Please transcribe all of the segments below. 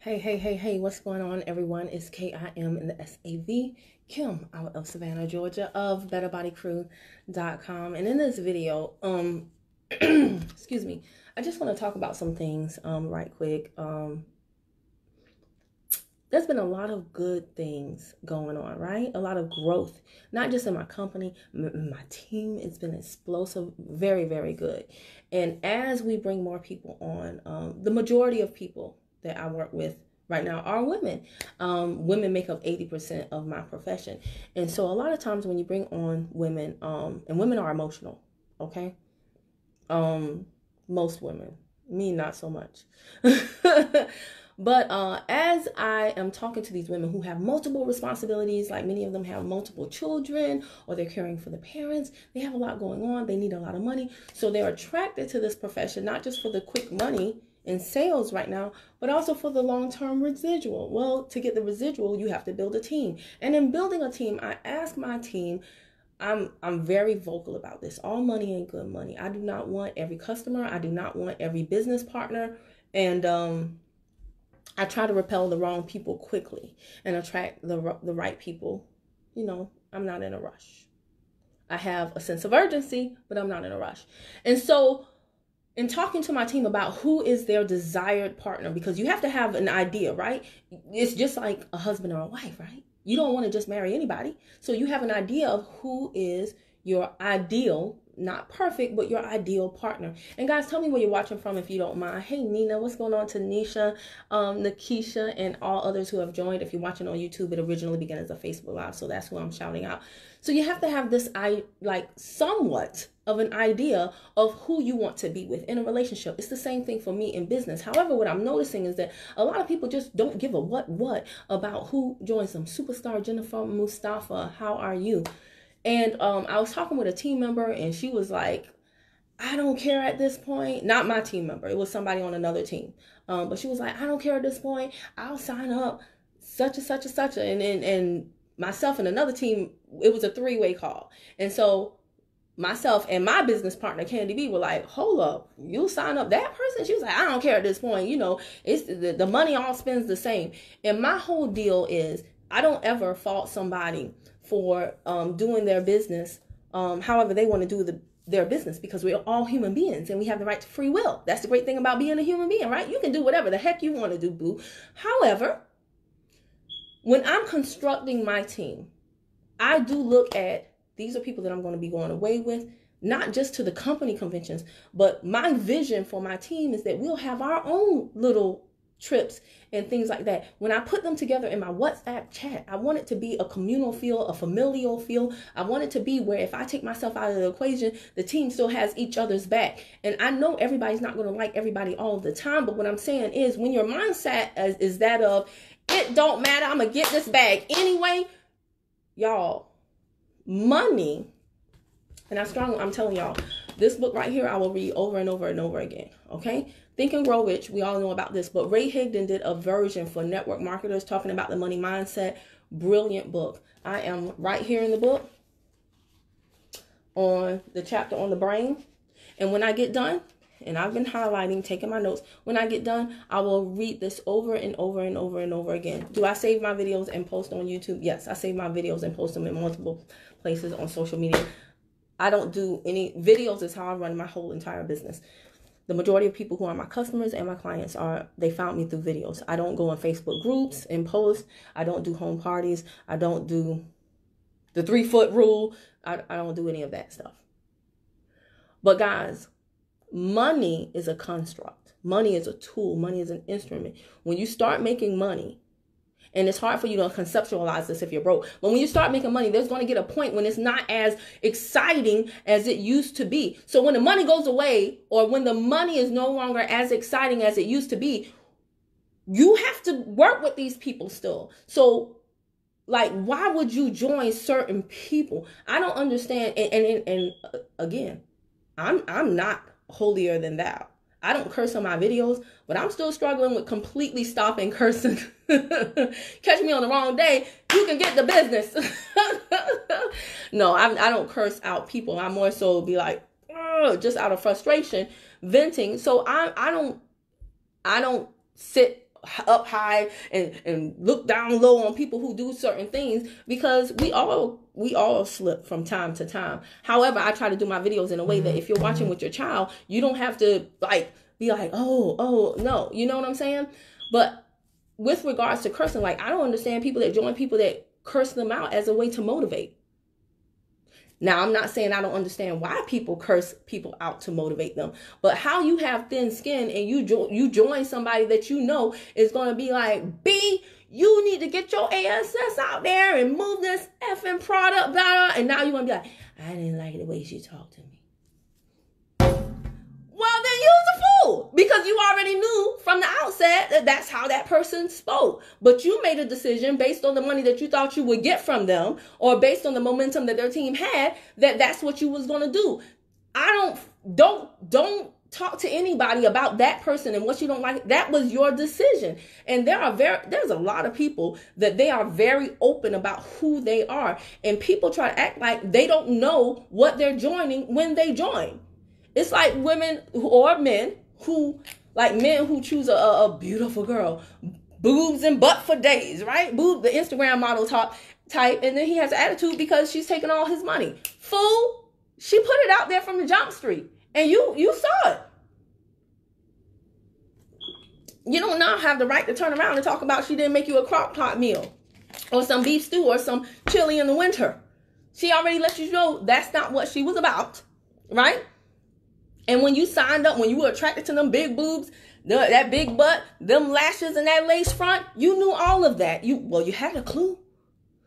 Hey, what's going on, everyone? It's KIM in the SAV, Kim out of Savannah, Georgia, of BetterBodyCrew.com. And in this video, excuse me, I just want to talk about some things right quick. There's been a lot of good things going on, right? A lot of growth, not just in my company, my team. It's been explosive, very, very good. And as we bring more people on, the majority of people that I work with right now are women. Women make up 80% of my profession. And so a lot of times when you bring on women, and women are emotional, okay? Most women, me not so much. But as I am talking to these women who have multiple responsibilities, like many of them have multiple children, or they're caring for the parents, they have a lot going on, they need a lot of money. So they're attracted to this profession, not just for the quick money in sales right now, but also for the long-term residual. Well, to get the residual, you have to build a team. And in building a team, I ask my team, I'm very vocal about this. All money ain't good money. I do not want every customer. I do not want every business partner. And I try to repel the wrong people quickly and attract the right people. You know, I'm not in a rush. I have a sense of urgency, but I'm not in a rush. And so in talking to my team about who is their desired partner, because you have to have an idea, right? It's just like a husband or a wife, right? You don't want to just marry anybody. So you have an idea of who is your ideal, not perfect, but your ideal partner. And guys, tell me where you're watching from if you don't mind. Hey, Nina, what's going on? Tanisha, Nakisha, and all others who have joined. If you're watching on YouTube, it originally began as a Facebook Live, so that's who I'm shouting out. So you have to have this, somewhat of an idea of who you want to be with in a relationship. It's the same thing for me in business. However, what I'm noticing is that a lot of people just don't give a what about who joins them. Superstar Jennifer Mustafa, how are you? And I was talking with a team member, and she was like, I don't care at this point. Not my team member. It was somebody on another team. But she was like, I don't care at this point. I'll sign up such and such and such. And myself and another team, it was a three-way call. And so myself and my business partner, Candy B, were like, hold up, you'll sign up that person? She was like, I don't care at this point. You know, it's the money all spends the same. And my whole deal is I don't ever fault somebody for doing their business however they want to do their business, because we're all human beings and we have the right to free will. That's the great thing about being a human being, right? You can do whatever the heck you want to do, boo. However, when I'm constructing my team, I do look at, these are people that I'm going to be going away with, not just to the company conventions, but my vision for my team is that we'll have our own little trips and things like that. When I put them together in my WhatsApp chat, I want it to be a communal feel, a familial feel. I want it to be where if I take myself out of the equation, the team still has each other's back. And I know everybody's not going to like everybody all the time, but what I'm saying is when your mindset is that of, it don't matter, I'm going to get this bag anyway, y'all, money, and I'm telling y'all, this book right here, I will read over and over and over again, okay? Think and Grow Rich, we all know about this, but Ray Higdon did a version for network marketers talking about the money mindset. Brilliant book. I am right here in the book on the chapter on the brain. And when I get done, and I've been highlighting, taking my notes, when I get done, I will read this over and over and over and over again. Do I save my videos and post on YouTube? Yes, I save my videos and post them in multiple places on social media. I don't do any videos. Is how I run my whole entire business. The majority of people who are my customers and my clients they found me through videos. I don't go in Facebook groups and post. I don't do home parties. I don't do the 3-foot rule. I don't do any of that stuff. But guys, money is a construct. Money is a tool. Money is an instrument. When you start making money, and it's hard for you to conceptualize this if you're broke, but when you start making money, there's going to get a point when it's not as exciting as it used to be. So when the money goes away, or when the money is no longer as exciting as it used to be, you have to work with these people still. So like, why would you join certain people? I don't understand. And again, I'm not holier than thou. I don't curse on my videos, but I'm still struggling with completely stopping cursing. Catch me on the wrong day, you can get the business. No, I don't curse out people. I more so be like, just out of frustration, venting. So I don't sit up high and look down low on people who do certain things, because we all slip from time to time. However, I try to do my videos in a way that if you're watching with your child, you don't have to like be like, oh no, you know what I'm saying? But with regards to cursing, like, I don't understand people that join people that curse them out as a way to motivate. Now, I'm not saying I don't understand why people curse people out to motivate them, but how you have thin skin and you join somebody that you know is going to be like, B, you need to get your ass out there and move this effing product, blah, blah, and now you're going to be like, I didn't like the way she talked to me. Well, then you's a fool, because you already knew from the outset that that's how that person spoke. But you made a decision based on the money that you thought you would get from them, or based on the momentum that their team had, that that's what you was going to do. Don't talk to anybody about that person and what you don't like. That was your decision. And there's a lot of people that they are very open about who they are. And people try to act like they don't know what they're joining when they join. It's like women or men who choose a beautiful girl, boobs and butt for days, right? The Instagram model type, and then he has attitude because she's taking all his money. Fool, she put it out there from the jump street, and you saw it. You don't now have the right to turn around and talk about she didn't make you a crock pot meal or some beef stew or some chili in the winter. She already let you know that's not what she was about, right? And when you signed up, when you were attracted to them big boobs, that big butt, them lashes and that lace front, you knew all of that. You had a clue.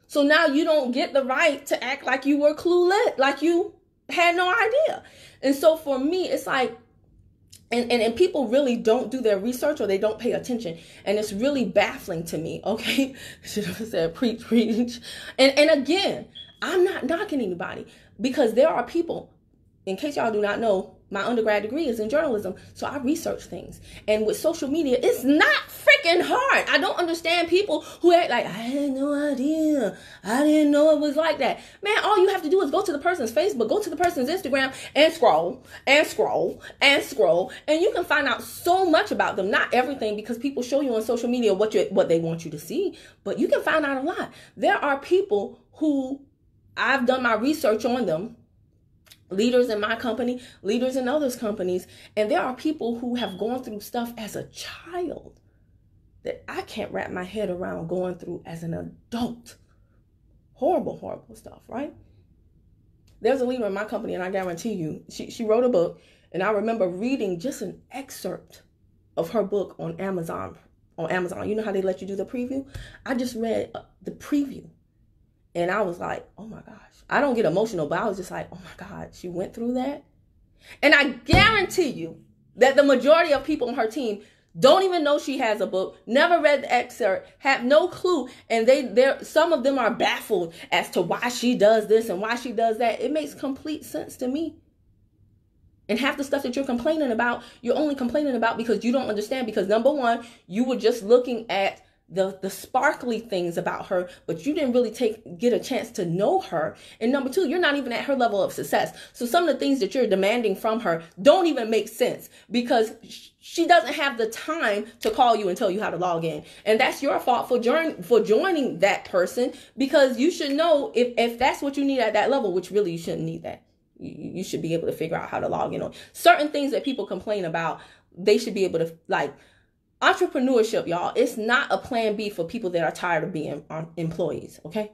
So now you don't get the right to act like you were clueless, like you had no idea. And so for me, it's like, and people really don't do their research, or they don't pay attention. And it's really baffling to me, okay? Should have said preach. And again, I'm not knocking anybody, because there are people, in case y'all do not know, my undergrad degree is in journalism, so I research things. And with social media, it's not freaking hard. I don't understand people who act like, I had no idea. I didn't know it was like that. Man, all you have to do is go to the person's Facebook, go to the person's Instagram, and scroll, and scroll, and scroll. And you can find out so much about them. Not everything, because people show you on social media what they want you to see. But you can find out a lot. There are people who I've done my research on them, leaders in my company, leaders in others' companies. And there are people who have gone through stuff as a child that I can't wrap my head around going through as an adult. Horrible, horrible stuff, right? There's a leader in my company, and I guarantee you, she wrote a book, and I remember reading just an excerpt of her book on Amazon. You know how they let you do the preview? I just read the preview, and I was like, oh my gosh. I don't get emotional, but I was just like, oh my God, she went through that. And I guarantee you that the majority of people on her team don't even know she has a book, never read the excerpt, have no clue. And some of them are baffled as to why she does this and why she does that. It makes complete sense to me. And half the stuff that you're complaining about, you're only complaining about because you don't understand. Because number one, you were just looking at the sparkly things about her, but you didn't really get a chance to know her. And number two, you're not even at her level of success. So some of the things that you're demanding from her don't even make sense, because she doesn't have the time to call you and tell you how to log in. And that's your fault for joining that person, because you should know if that's what you need at that level, which really you shouldn't need that. You should be able to figure out how to log in on certain things that people complain about. They should be able to, like, entrepreneurship, y'all, it's not a plan B for people that are tired of being employees, okay?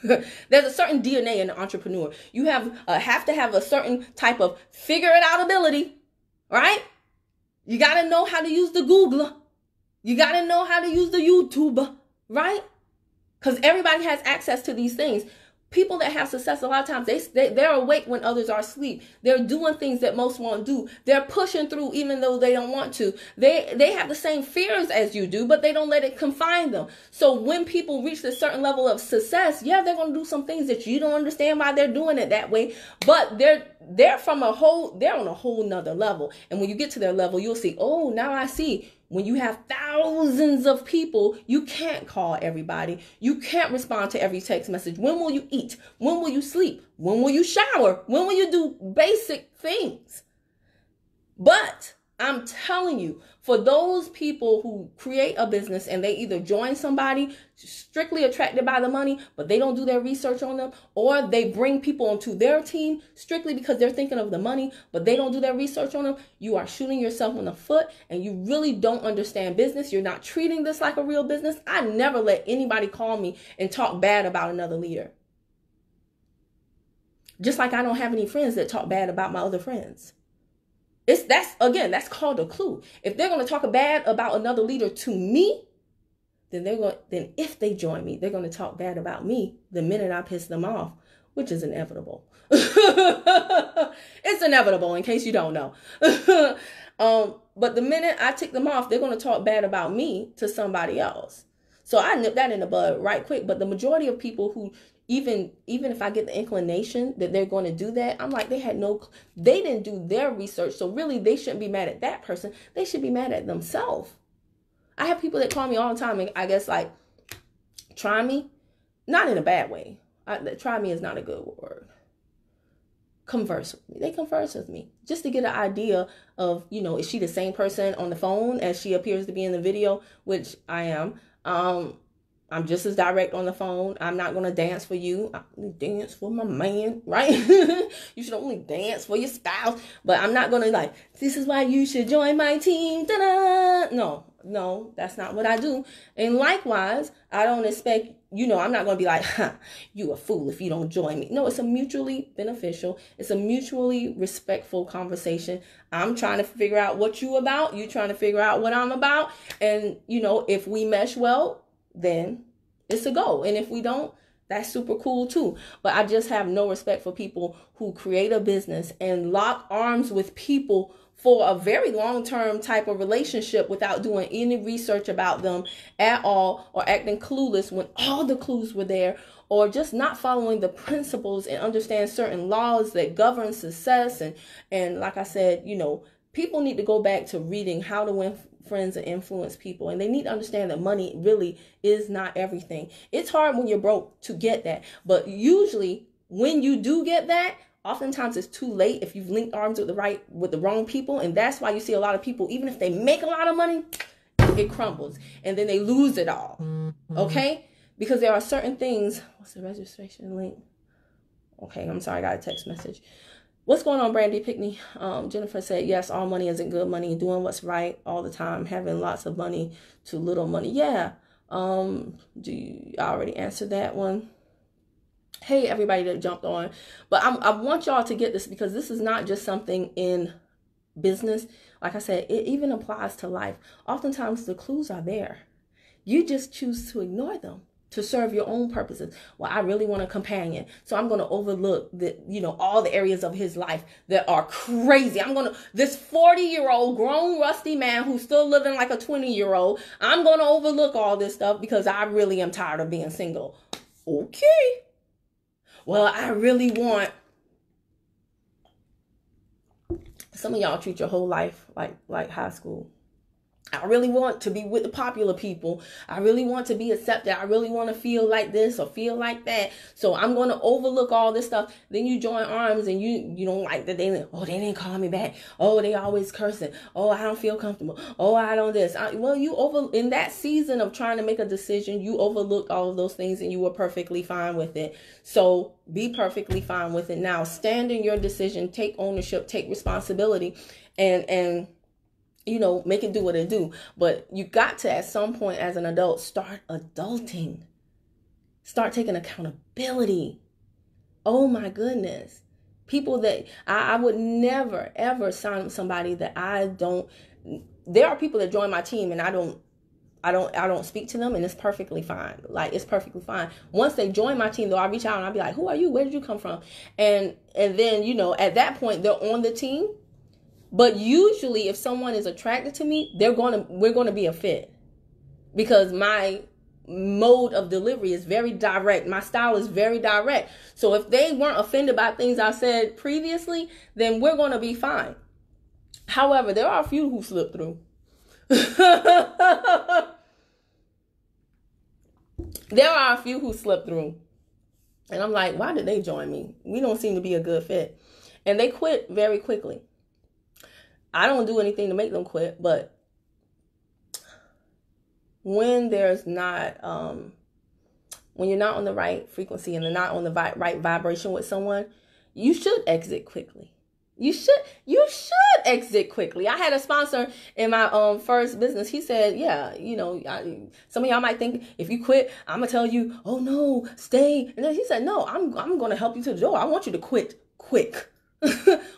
There's a certain DNA in an entrepreneur. You have to have a certain type of figure it out ability, right? You got to know how to use the Google. You got to know how to use the YouTube, right? Because everybody has access to these things. People that have success, a lot of times, they're awake when others are asleep. They're doing things that most won't do. They're pushing through even though they don't want to. They have the same fears as you do, but they don't let it confine them. So when people reach a certain level of success, yeah, they're going to do some things that you don't understand why they're doing it that way. But they're on a whole nother level. And when you get to their level, you'll see, oh, now I see. When you have thousands of people, you can't call everybody. You can't respond to every text message. When will you eat? When will you sleep? When will you shower? When will you do basic things? But I'm telling you, for those people who create a business and they either join somebody strictly attracted by the money, but they don't do their research on them, or they bring people onto their team strictly because they're thinking of the money, but they don't do their research on them, you are shooting yourself in the foot, and you really don't understand business. You're not treating this like a real business. I never let anybody call me and talk bad about another leader. Just like I don't have any friends that talk bad about my other friends. That's called a clue. If they're going to talk bad about another leader to me, then if they join me, they're going to talk bad about me the minute I piss them off, which is inevitable. It's inevitable, in case you don't know. But the minute I tick them off, they're going to talk bad about me to somebody else. So I nip that in the bud right quick. But the majority of people who, even if I get the inclination that they're going to do that, I'm like, they didn't do their research. So really, they shouldn't be mad at that person. They should be mad at themselves. I have people that call me all the time, and I guess like, try me, not in a bad way. Try me is not a good word. Converse with me. They converse with me just to get an idea of, is she the same person on the phone as she appears to be in the video, which I am. I'm just as direct on the phone. I'm not going to dance for you. I only dance for my man, right? You should only dance for your spouse. But I'm not going to this is why you should join my team. Ta-da! No, that's not what I do. And likewise, I don't expect, I'm not going to be like, you a fool if you don't join me. No, it's a mutually beneficial. It's a mutually respectful conversation. I'm trying to figure out what you about. You trying to figure out what I'm about. And, if we mesh well, then it's a go. And if we don't, that's super cool too. But I just have no respect for people who create a business and lock arms with people for a very long-term type of relationship without doing any research about them at all, or acting clueless when all the clues were there, or just not following the principles and understand certain laws that govern success. And like I said, people need to go back to reading How to Win Friends and Influence People. And they need to understand that money really is not everything. It's hard when you're broke to get that. But usually when you do get that, oftentimes it's too late if you've linked arms with the wrong people. And that's why you see a lot of people, even if they make a lot of money, it crumbles. And then they lose it all. Okay? Because there are certain things. What's the registration link? Okay, I'm sorry, I got a text message. What's going on, Brandy Pickney? Jennifer said, yes, all money isn't good money. Doing what's right all the time. Having lots of money to little money. Yeah. I already answered that one. Hey, everybody that jumped on. But I want y'all to get this, because this is not just something in business. Like I said, it even applies to life. Oftentimes the clues are there. You just choose to ignore them to serve your own purposes. Well, I really want a companion, so I'm going to overlook all the areas of his life that are crazy. This 40-year-old grown rusty man who's still living like a 20-year-old, I'm going to overlook all this stuff because I really am tired of being single. Okay. Well, I really want, some of y'all treat your whole life like high school. I really want to be with the popular people. I really want to be accepted. I really want to feel like this or feel like that. So I'm going to overlook all this stuff. Then you join arms and you don't like that. They didn't call me back. Oh, they always cursing. Oh, I don't feel comfortable. Oh, I don't this. In that season of trying to make a decision, you overlooked all of those things and you were perfectly fine with it. So be perfectly fine with it. Now stand in your decision, take ownership, take responsibility, and make it do what it do. But you got to, at some point as an adult, start adulting. Start taking accountability. Oh my goodness. People that I would never, ever sign with somebody that I don't. There are people that join my team and I don't speak to them, and it's perfectly fine. It's perfectly fine. Once they join my team, though, I'll reach out and I'll be like, who are you? Where did you come from? And then, at that point, they're on the team. But usually if someone is attracted to me, we're going to be a fit, because my mode of delivery is very direct. My style is very direct. So if they weren't offended by things I said previously, then we're going to be fine. However, there are a few who slip through. There are a few who slip through. And I'm like, why did they join me? We don't seem to be a good fit. And they quit very quickly. I don't do anything to make them quit, but when there's not, when you're not on the right frequency and they're not on the right vibration with someone, you should exit quickly. You should exit quickly. I had a sponsor in my first business. He said, yeah, you know, some of y'all might think if you quit, I'm going to tell you, oh no, stay. And then he said, no, I'm going to help you to the door. I want you to quit quick.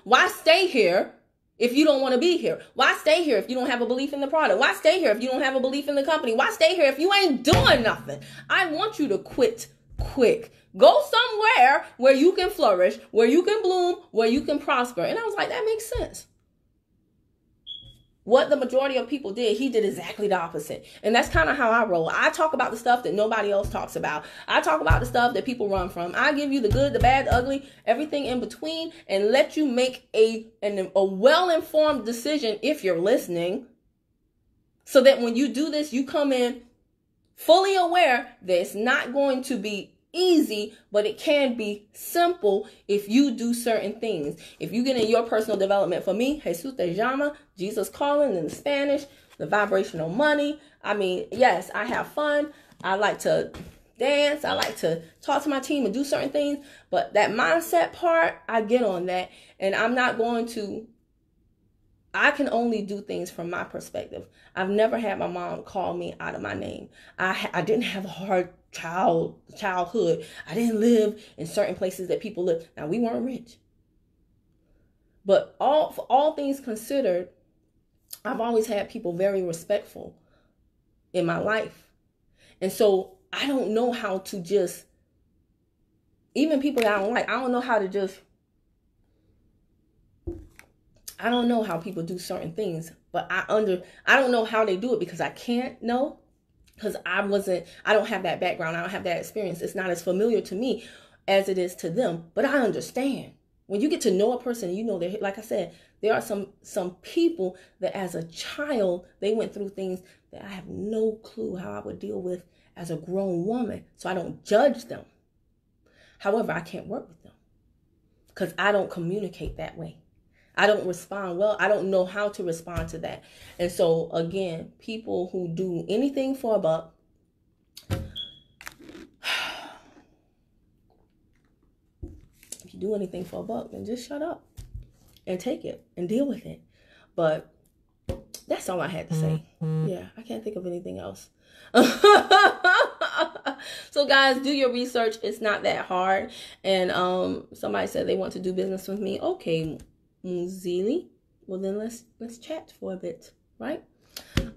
Why stay here if you don't want to be here? Why stay here if you don't have a belief in the product? Why stay here if you don't have a belief in the company? Why stay here if you ain't doing nothing? I want you to quit quick. Go somewhere where you can flourish, where you can bloom, where you can prosper. And I was like, that makes sense. What the majority of people did, he did exactly the opposite. And that's kind of how I roll. I talk about the stuff that nobody else talks about. I talk about the stuff that people run from. I give you the good, the bad, the ugly, everything in between, and let you make a well-informed decision if you're listening, so that when you do this, you come in fully aware that it's not going to be easy, but it can be simple if you do certain things. If you get in your personal development, for me, Jesus te llama, Jesus calling in Spanish, the vibrational money. I mean, yes, I have fun. I like to dance. I like to talk to my team and do certain things, but that mindset part, I get on that, and I'm not going to. I can only do things from my perspective. I've never had my mom call me out of my name. I didn't have a hard childhood. I didn't live in certain places that people live. Now, we weren't rich. But for all things considered, I've always had people very respectful in my life. And so I don't know how to just, even people that I don't like, I don't know how to just, I don't know how people do certain things, but I don't know how they do it because I can't know, because I don't have that background. I don't have that experience. It's not as familiar to me as it is to them, but I understand. When you get to know a person, you know, like I said, there are some people that as a child, they went through things that I have no clue how I would deal with as a grown woman. So I don't judge them. However, I can't work with them because I don't communicate that way. I don't respond well. I don't know how to respond to that. And so, again, people who do anything for a buck, if you do anything for a buck, then just shut up and take it and deal with it. But that's all I had to say. Yeah, I can't think of anything else. So guys, do your research. It's not that hard. And somebody said they want to do business with me. Okay, Muzili. Well, then let's chat for a bit, right?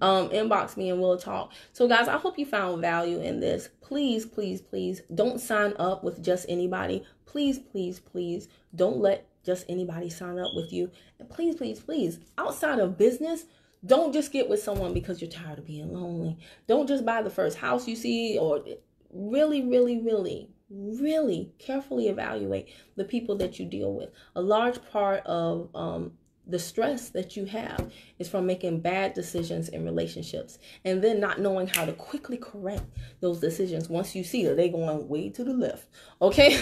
Inbox me and we'll talk. So guys, I hope you found value in this. Please, please, please don't sign up with just anybody. Please, please, please don't let just anybody sign up with you. And please, please, please, outside of business, don't just get with someone because you're tired of being lonely. Don't just buy the first house you see, or really, really, really, really carefully evaluate the people that you deal with. A large part of the stress that you have is from making bad decisions in relationships and then not knowing how to quickly correct those decisions once you see that they're going way to the left. Okay?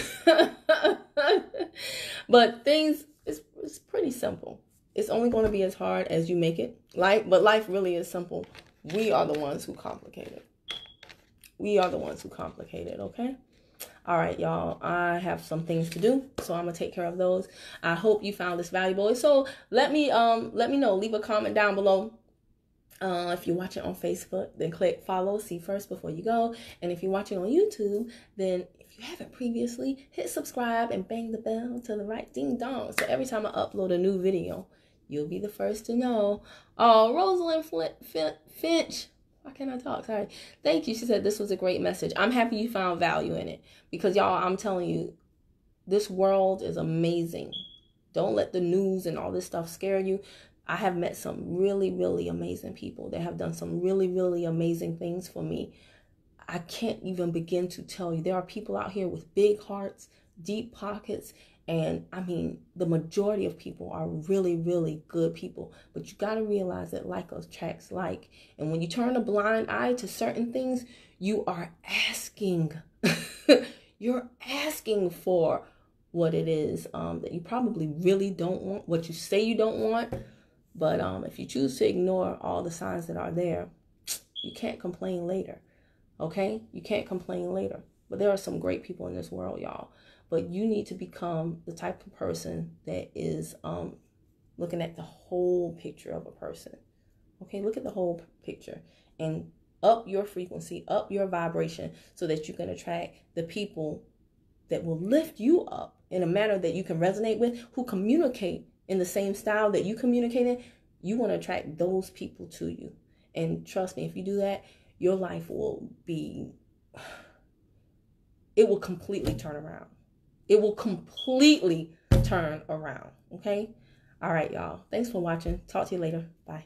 But things, it's pretty simple. It's only going to be as hard as you make it. But life really is simple. We are the ones who complicate it. We are the ones who complicate it, okay? All right, y'all, I have some things to do, so I'm going to take care of those. I hope you found this valuable. So let me know. Leave a comment down below. If you're watching on Facebook, then click follow, see first before you go. And if you're watching on YouTube, then if you haven't previously, hit subscribe and bang the bell to the right, ding dong. So every time I upload a new video, you'll be the first to know. Oh, Rosalind Finch. Why can't I talk? Sorry. Thank you. She said this was a great message. I'm happy you found value in it because, y'all, I'm telling you, this world is amazing. Don't let the news and all this stuff scare you. I have met some really, really amazing people that have done some really, really amazing things for me. I can't even begin to tell you. There are people out here with big hearts, deep pockets, and I mean, the majority of people are really, really good people. But you got to realize that like attracts like. And when you turn a blind eye to certain things, you are asking. You're asking for what it is that you probably really don't want, what you say you don't want. But if you choose to ignore all the signs that are there, you can't complain later. Okay? You can't complain later. But there are some great people in this world, y'all. But you need to become the type of person that is looking at the whole picture of a person. Okay? Look at the whole picture and up your frequency, up your vibration, so that you can attract the people that will lift you up in a manner that you can resonate with, who communicate in the same style that you communicate in. You want to attract those people to you. And trust me, if you do that, your life will be, it will completely turn around. It will completely turn around. Okay? All right, y'all. Thanks for watching. Talk to you later. Bye.